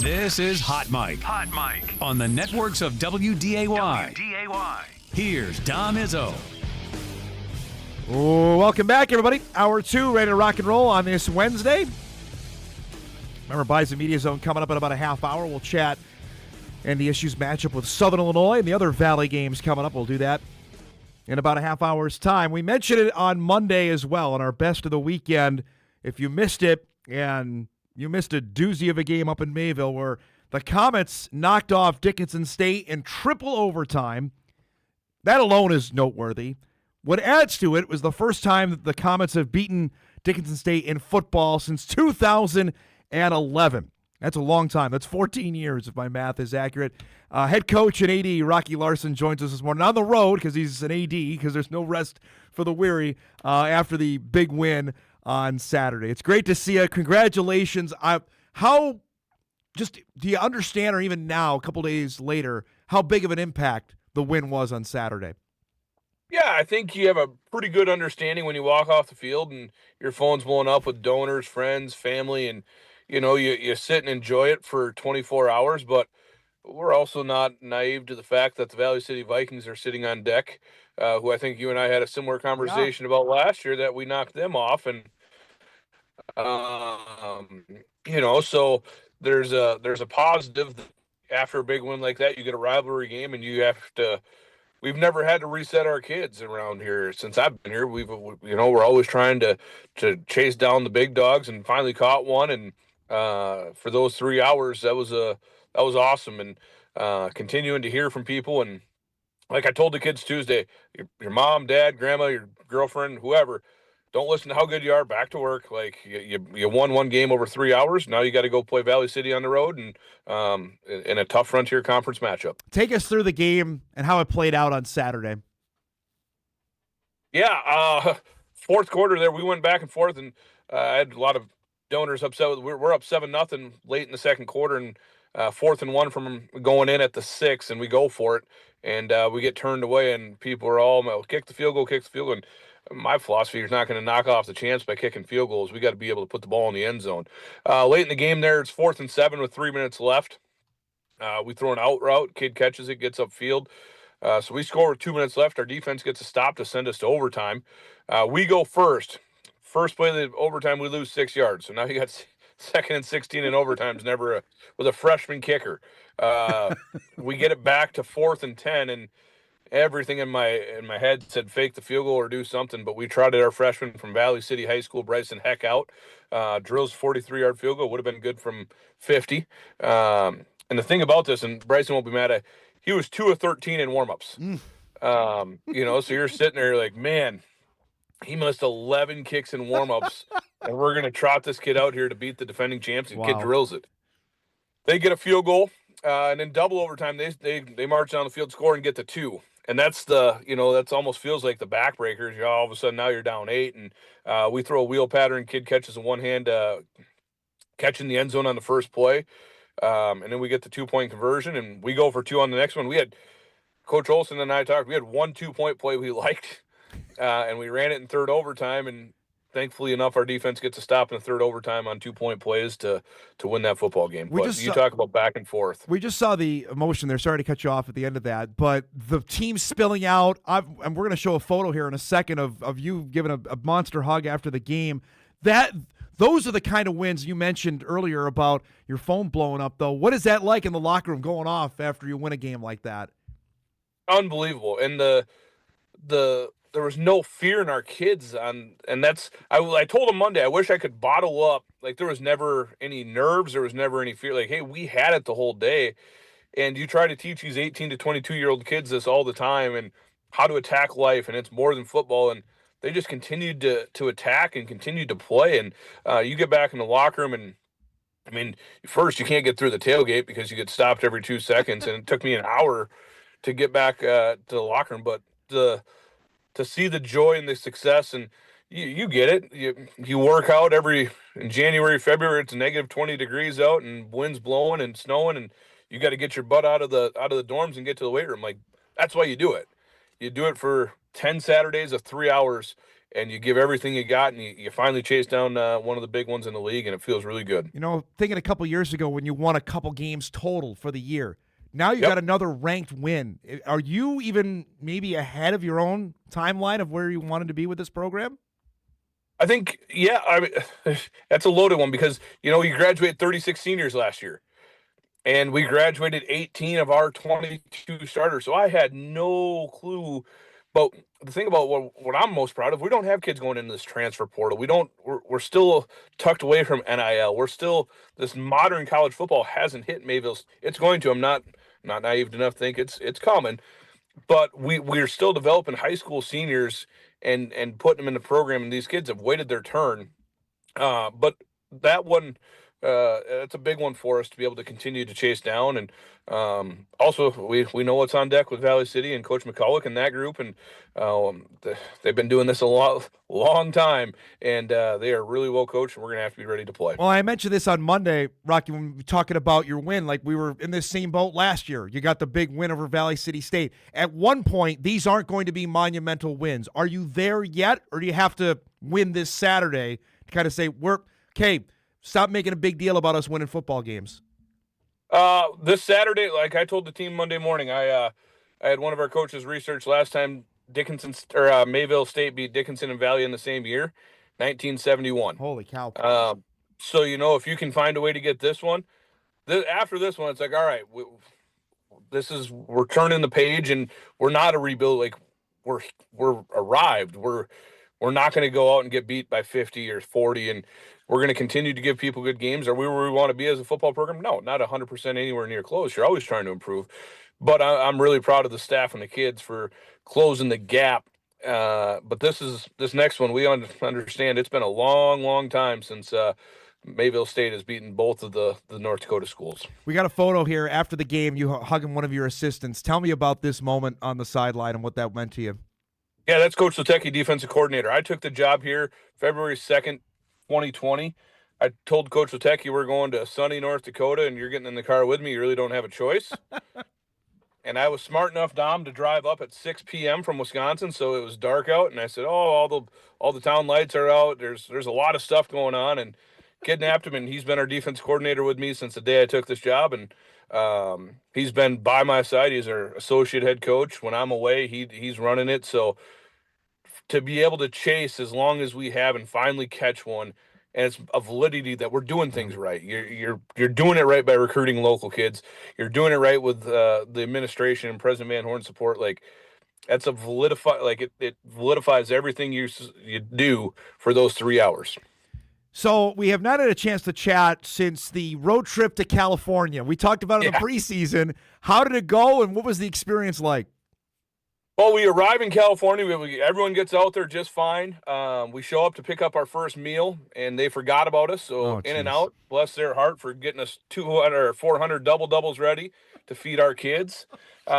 This is Hot Mike. Hot Mike. On the networks of WDAY. WDAY. Here's Dom Izzo. Welcome back, everybody. Hour 2, ready to rock and roll on this Wednesday. Remember, Bison Media Zone coming up in about a half hour. We'll chat and the issues matchup with Southern Illinois and the other Valley games coming up. We'll do that in about a half hour's time. We mentioned it on Monday as well on our best of the weekend. If you missed it, and you missed a doozy of a game up in Mayville where the Comets knocked off Dickinson State in triple overtime. That alone is noteworthy. What adds to it was the first time that the Comets have beaten Dickinson State in football since 2011. That's a long time. That's 14 years, if my math is accurate. Head coach and AD Rocky Larson joins us this morning on the road because he's an AD, because there's no rest for the weary after the big win on Saturday. It's great to see you. Congratulations. How do you understand, or even now, a couple days later, how big of an impact the win was on Saturday? Yeah, I think you have a pretty good understanding when you walk off the field and your phone's blowing up with donors, friends, family, and you sit and enjoy it for 24 hours. But we're also not naive to the fact that the Valley City Vikings are sitting on deck, who I think you and I had a similar conversation about last year, that we knocked them off. And so there's a positive. After a big win like that, you get a rivalry game, and you have to. We've never had to reset our kids around here since I've been here. We're always trying to chase down the big dogs, and finally caught one. And for those 3 hours, that was awesome. And continuing to hear from people, and like I told the kids Tuesday, your mom, dad, grandma, your girlfriend, whoever, don't listen to how good you are. Back to work. Like you won one game over 3 hours. Now you got to go play Valley City on the road, and in a tough Frontier Conference matchup. Take us through the game and how it played out on Saturday. Yeah, fourth quarter there, we went back and forth, and I had a lot of donors upset. We're up 7-0 late in the second quarter, and 4th and 1 from going in at the 6, and we go for it, and we get turned away, and people are all, kick the field goal. And my philosophy is not going to knock off the chance by kicking field goals. We got to be able to put the ball in the end zone. Late in the game there, it's 4th and 7 with 3 minutes left. We throw an out route. Kid catches it, gets upfield. So we score with 2 minutes left. Our defense gets a stop to send us to overtime. We go first. First play of the overtime, we lose 6 yards. So now you got 2nd and 16 in overtime with a freshman kicker. We get it back to 4th and 10, and everything in my head said fake the field goal or do something, but we trotted our freshman from Valley City High School, Bryson Heck, out. Drills 43-yard field goal, would have been good from 50. And the thing about this, and Bryson won't be mad at, he was 2 of 13 in warmups. So you're sitting there like, man, he missed 11 kicks in warmups, and we're going to trot this kid out here to beat the defending champs, and Kid drills it. They get a field goal, and in double overtime, they march down the field, score, and get to 2. And that's that's almost feels like the backbreakers. All of a sudden now you're down 8, and we throw a wheel pattern. Kid catches a one-hand catch in the end zone on the first play, and then we get the 2-point conversion, and we go for 2 on the next one. We had Coach Olson and I talked. We had 1 2-point play we liked, and we ran it in third overtime, and thankfully enough, our defense gets a stop in the third overtime on 2-point plays to win that football game. Talk about back and forth. We just saw the emotion there. Sorry to cut you off at the end of that, but the team spilling out. And we're going to show a photo here in a second of you giving a monster hug after the game. Those are the kind of wins you mentioned earlier about your phone blowing up, though. What is that like in the locker room going off after you win a game like that? Unbelievable. And there was no fear in our kids and that's I told them Monday, I wish I could bottle up. Like, there was never any nerves, there was never any fear. Like, hey, we had it the whole day. And you try to teach these 18 to 22-year-old kids this all the time and how to attack life, and it's more than football, and they just continued to attack and continued to play. And you get back in the locker room, and I mean, first you can't get through the tailgate because you get stopped every 2 seconds, and it took me an hour to get back to the locker room. But to see the joy and the success, and you get it. You work out in January, February, it's negative 20 degrees out and wind's blowing and snowing, and you got to get your butt out of the dorms and get to the weight room. Like, that's why you do it. You do it for 10 Saturdays of 3 hours, and you give everything you got, and you finally chase down one of the big ones in the league, and it feels really good. Thinking a couple years ago when you won a couple games total for the year, now you got another ranked win. Are you even maybe ahead of your own timeline of where you wanted to be with this program? I think, yeah, I mean, that's a loaded one because, we graduated 36 seniors last year, and we graduated 18 of our 22 starters. So I had no clue. But the thing about what I'm most proud of, we don't have kids going into this transfer portal. We're still tucked away from NIL. We're still, this modern college football hasn't hit Mayville. It's going to. I'm not naive enough to think it's coming. But we're still developing high school seniors and putting them in the program, and these kids have waited their turn. But that one, that's a big one for us to be able to continue to chase down. And also, we know what's on deck with Valley City and Coach McCulloch and that group, and they've been doing this a long time, and they are really well coached, and we're going to have to be ready to play. Well, I mentioned this on Monday, Rocky, when we were talking about your win. Like, we were in this same boat last year. You got the big win over Valley City State. At one point, these aren't going to be monumental wins. Are you there yet, or do you have to win this Saturday to kind of say, stop making a big deal about us winning football games? This Saturday, like I told the team Monday morning, I had one of our coaches research last time Mayville State beat Dickinson and Valley in the same year, 1971. Holy cow. So, if you can find a way to get this one, after this one, it's like, all right, we're turning the page, and we're not a rebuild. Like, we're arrived. We're not going to go out and get beat by 50 or 40, and we're going to continue to give people good games. Are we where we want to be as a football program? No, not 100% anywhere near close. You're always trying to improve. But I'm really proud of the staff and the kids for closing the gap. But this next one, we understand it's been a long time since Mayville State has beaten both of the North Dakota schools. We got a photo here after the game. You hugging one of your assistants. Tell me about this moment on the sideline and what that meant to you. Yeah, that's Coach Latecki, defensive coordinator. I took the job here February 2nd, 2020. I told Coach Latecki we're going to sunny North Dakota, and you're getting in the car with me. You really don't have a choice. And I was smart enough, Dom, to drive up at 6 p.m. from Wisconsin, so it was dark out. And I said, all the town lights are out. There's a lot of stuff going on, and kidnapped him. And he's been our defense coordinator with me since the day I took this job. And he's been by my side. He's our associate head coach. When I'm away, he's running it. So to be able to chase as long as we have and finally catch one, and it's a validity that we're doing things right. You're doing it right by recruiting local kids. You're doing it right with the administration and President Van Horn's support. Like, that's it validifies everything you do for those 3 hours. So we have not had a chance to chat since the road trip to California. We talked about it in the preseason. How did it go, and what was the experience like? Well, we arrive in California. Everyone gets out there just fine. We show up to pick up our first meal, and they forgot about us. So in and out, bless their heart for getting us 200 or 400 double-doubles ready to feed our kids. We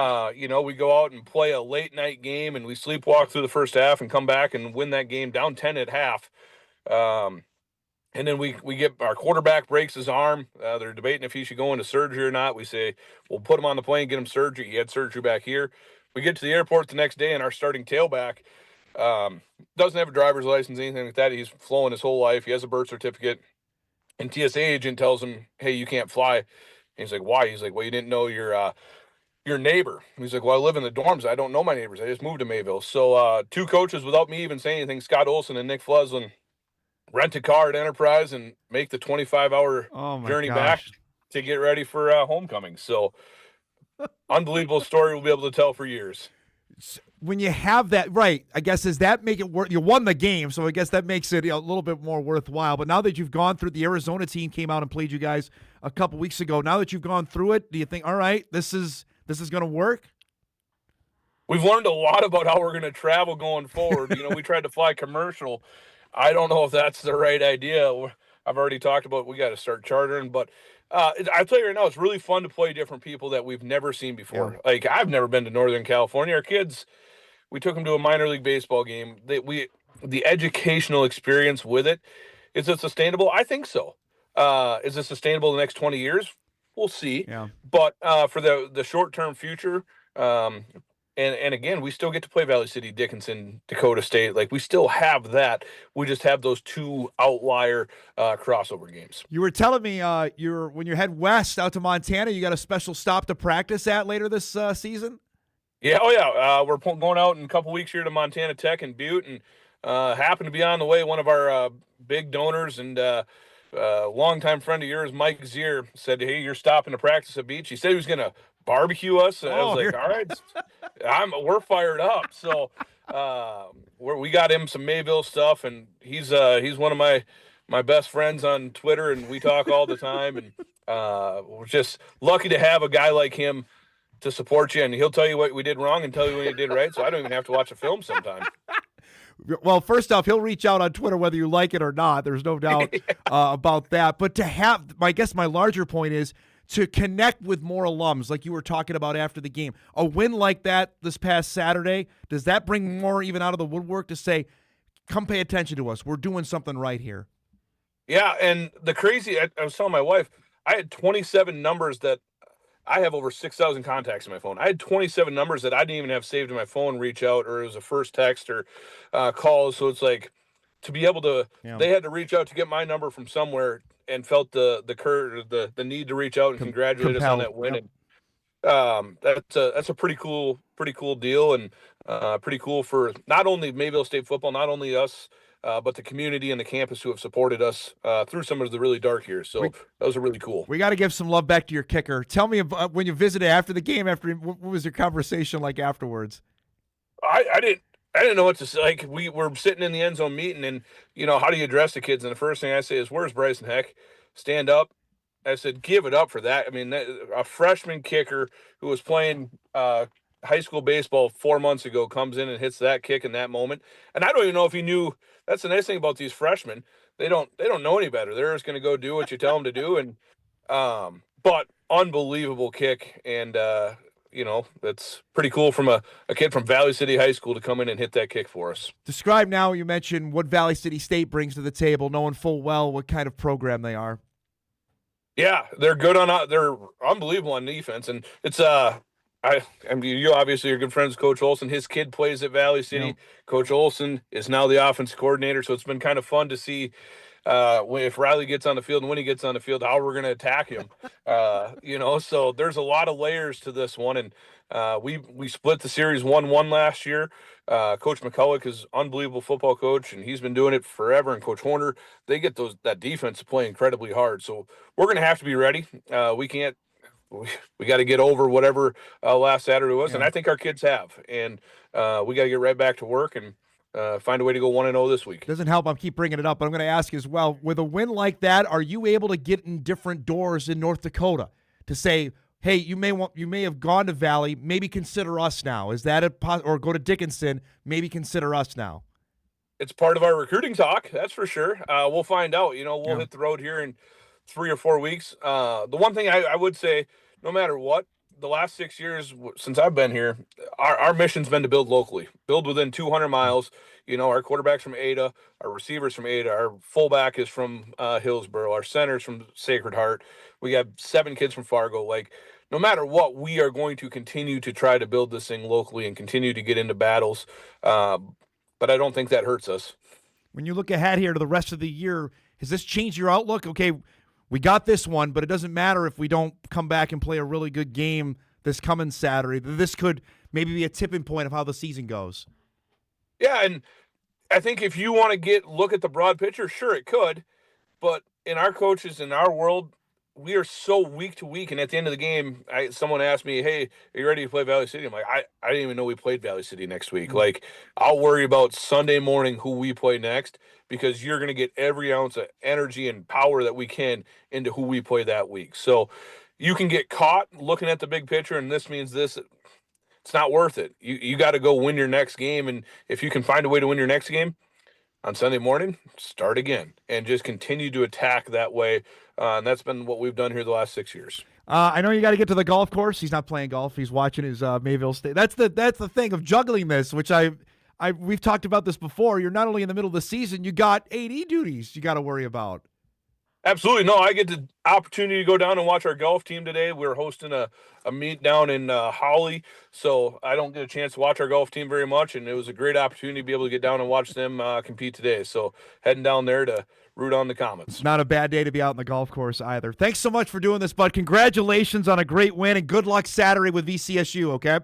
go out and play a late-night game, and we sleepwalk through the first half and come back and win that game down 10 at half. And then we get our quarterback breaks his arm. They're debating if he should go into surgery or not. We say, we'll put him on the plane, get him surgery. He had surgery back here. We get to the airport the next day, and our starting tailback doesn't have a driver's license, anything like that. He's flown his whole life. He has a birth certificate. And TSA agent tells him, hey, you can't fly. And he's like, why? He's like, well, you didn't know your neighbor. He's like, well, I live in the dorms. I don't know my neighbors. I just moved to Mayville. So two coaches, without me even saying anything, Scott Olson and Nick Fleslin, rent a car at Enterprise and make the 25-hour journey back to get ready for homecoming. So unbelievable story we'll be able to tell for years. When you have that, right, I guess, does that make it worth? You won the game, so I guess that makes it a little bit more worthwhile. But now that you've gone through, the Arizona team came out and played you guys a couple weeks ago. Now that you've gone through it, do you think, all right, this is going to work? We've learned a lot about how we're going to travel going forward. We tried to fly commercial. I don't know if that's the right idea. I've already talked about we got to start chartering, but I'll tell you right now, it's really fun to play different people that we've never seen before. Yeah. Like, I've never been to Northern California. Our kids, we took them to a minor league baseball game. The educational experience with it, is it sustainable? I think so. Is it sustainable the next 20 years? We'll see. Yeah. But for the short-term future, And again, we still get to play Valley City, Dickinson, Dakota State. Like, we still have that. We just have those two outlier crossover games. You were telling me when you head west out to Montana, you got a special stop to practice at later this season? Yeah, oh yeah. We're going out in a couple weeks here to Montana Tech and Butte, and happen to be on the way. One of our big donors and longtime friend of yours, Mike Zier, said, "Hey, you're stopping to practice at Beach." He said he was going to barbecue us. And I was like, "All right, we're fired up." So we got him some Mayville stuff, and he's one of my best friends on Twitter, and we talk all the time. And we're just lucky to have a guy like him to support you, and he'll tell you what we did wrong and tell you what you did right. So I don't even have to watch a film sometimes. Well, first off, he'll reach out on Twitter whether you like it or not. There's no doubt about that. But to have, I guess my larger point is to connect with more alums like you were talking about after the game. A win like that this past Saturday, does that bring more even out of the woodwork to say, come pay attention to us. We're doing something right here. Yeah, and the crazy, I was telling my wife, I had 27 numbers that I have over 6,000 contacts in my phone. I had 27 numbers that I didn't even have saved in my phone reach out, or it was a first text or calls. So it's like, to be able to, they had to reach out to get my number from somewhere, and felt the need to reach out and congratulate us on that win. Yep. And that's a pretty cool deal, and pretty cool for not only Mayville State football, not only us, but the community and the campus who have supported us through some of the really dark years. So those are really cool. We got to give some love back to your kicker. Tell me about when you visited after the game. What was your conversation like afterwards? I didn't know what to say. Like, we were sitting in the end zone meeting, and how do you address the kids? And the first thing I say is, "Where's Bryson Heck? Stand up." I said, "Give it up for that." I mean, a freshman kicker who was playing high school baseball 4 months ago comes in and hits that kick in that moment. And I don't even know if he knew. That's the nice thing about these freshmen. They don't know any better. They're just going to go do what you tell them to do. And but unbelievable kick. And that's pretty cool from a kid from Valley City High School to come in and hit that kick for us. Describe now, you mentioned what Valley City State brings to the table, knowing full well what kind of program they are. Yeah, they're good they're unbelievable on defense. And it's I mean, you obviously are good friends with Coach Olson. His kid plays at Valley City. Yep. Coach Olson is now the offensive coordinator, so it's been kind of fun to see if Riley gets on the field and when he gets on the field, how we're going to attack him. So there's a lot of layers to this one, and we split the series 1-1 last year. Coach McCulloch is unbelievable football coach, and he's been doing it forever. And Coach Horner, they get that defense to play incredibly hard. So we're going to have to be ready. We got to get over whatever last Saturday was, and I think our kids have. And we got to get right back to work and find a way to go 1-0 this week. Doesn't help. I'm keep bringing it up, but I'm going to ask as well. With a win like that, are you able to get in different doors in North Dakota to say, hey, you may have gone to Valley, maybe consider us now? Is that or go to Dickinson, maybe consider us now? It's part of our recruiting talk, that's for sure. We'll find out. We'll hit the road here in 3 or 4 weeks. The one thing I would say, no matter what, the last 6 years since I've been here, our mission's been to build locally, build within 200 miles. Our quarterback's from Ada, our receiver's from Ada, our fullback is from Hillsboro, our center's from Sacred Heart. We have 7 kids from Fargo. Like, no matter what, we are going to continue to try to build this thing locally and continue to get into battles. But I don't think that hurts us. When you look ahead here to the rest of the year, has this changed your outlook? Okay, we got this one, but it doesn't matter if we don't come back and play a really good game this coming Saturday. This could maybe be a tipping point of how the season goes. Yeah, and I think if you want to look at the broad picture, sure, it could. But in our coaches, in our world, we are so week to week. And at the end of the game, someone asked me, hey, are you ready to play Valley City? I'm like, I didn't even know we played Valley City next week. Mm-hmm. Like, I'll worry about Sunday morning who we play next, because you're going to get every ounce of energy and power that we can into who we play that week. So you can get caught looking at the big picture, and this means this. It's not worth it. You got to go win your next game. And if you can find a way to win your next game on Sunday morning, start again and just continue to attack that way. And that's been what we've done here the last 6 years. I know you got to get to the golf course. He's not playing golf. He's watching his Mayville State. That's the thing of juggling this, which we've talked about this before. You're not only in the middle of the season, you got AD duties you got to worry about. Absolutely. No, I get the opportunity to go down and watch our golf team today. We're hosting a meet down in Holly, so I don't get a chance to watch our golf team very much, and it was a great opportunity to be able to get down and watch them compete today. So heading down there to root on the Comets. It's not a bad day to be out on the golf course either. Thanks so much for doing this, bud. Congratulations on a great win, and good luck Saturday with VCSU, okay?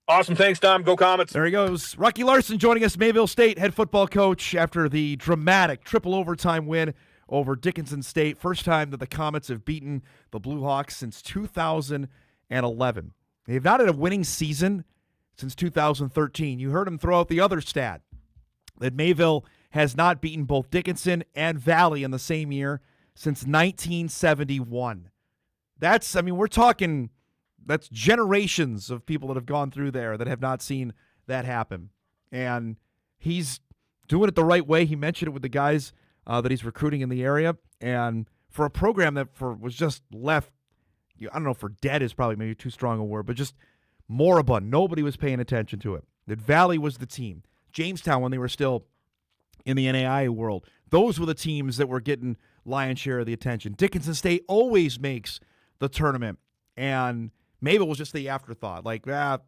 Awesome. Thanks, Dom. Go Comets. There he goes. Rocky Larson joining us, Mayville State head football coach, after the dramatic triple overtime win over Dickinson State. First time that the Comets have beaten the Blue Hawks since 2011. They've not had a winning season since 2013. You heard him throw out the other stat, that Mayville has not beaten both Dickinson and Valley in the same year since 1971. We're talking, that's generations of people that have gone through there that have not seen that happen. And he's doing it the right way. He mentioned it with the guys that he's recruiting in the area. And for a program that was just left, I don't know, for dead is probably maybe too strong a word, but just moribund. Nobody was paying attention to it. That Valley was the team. Jamestown, when they were still in the NAIA world, those were the teams that were getting lion's share of the attention. Dickinson State always makes the tournament, and Mayville was just the afterthought. That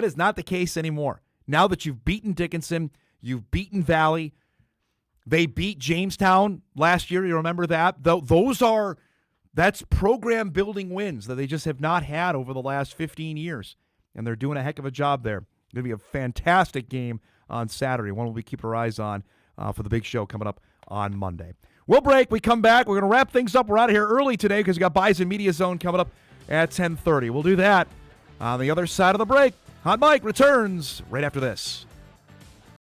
is not the case anymore. Now that you've beaten Dickinson, you've beaten Valley. They beat Jamestown last year. You remember that? That's program building wins that they just have not had over the last 15 years. And they're doing a heck of a job there. Going to be a fantastic game on Saturday. One we'll keep our eyes on for the big show coming up on Monday. We'll break. We come back. We're going to wrap things up. We're out of here early today because we got Bison Media Zone coming up at 10:30. We'll do that on the other side of the break. Hot Mike returns right after this.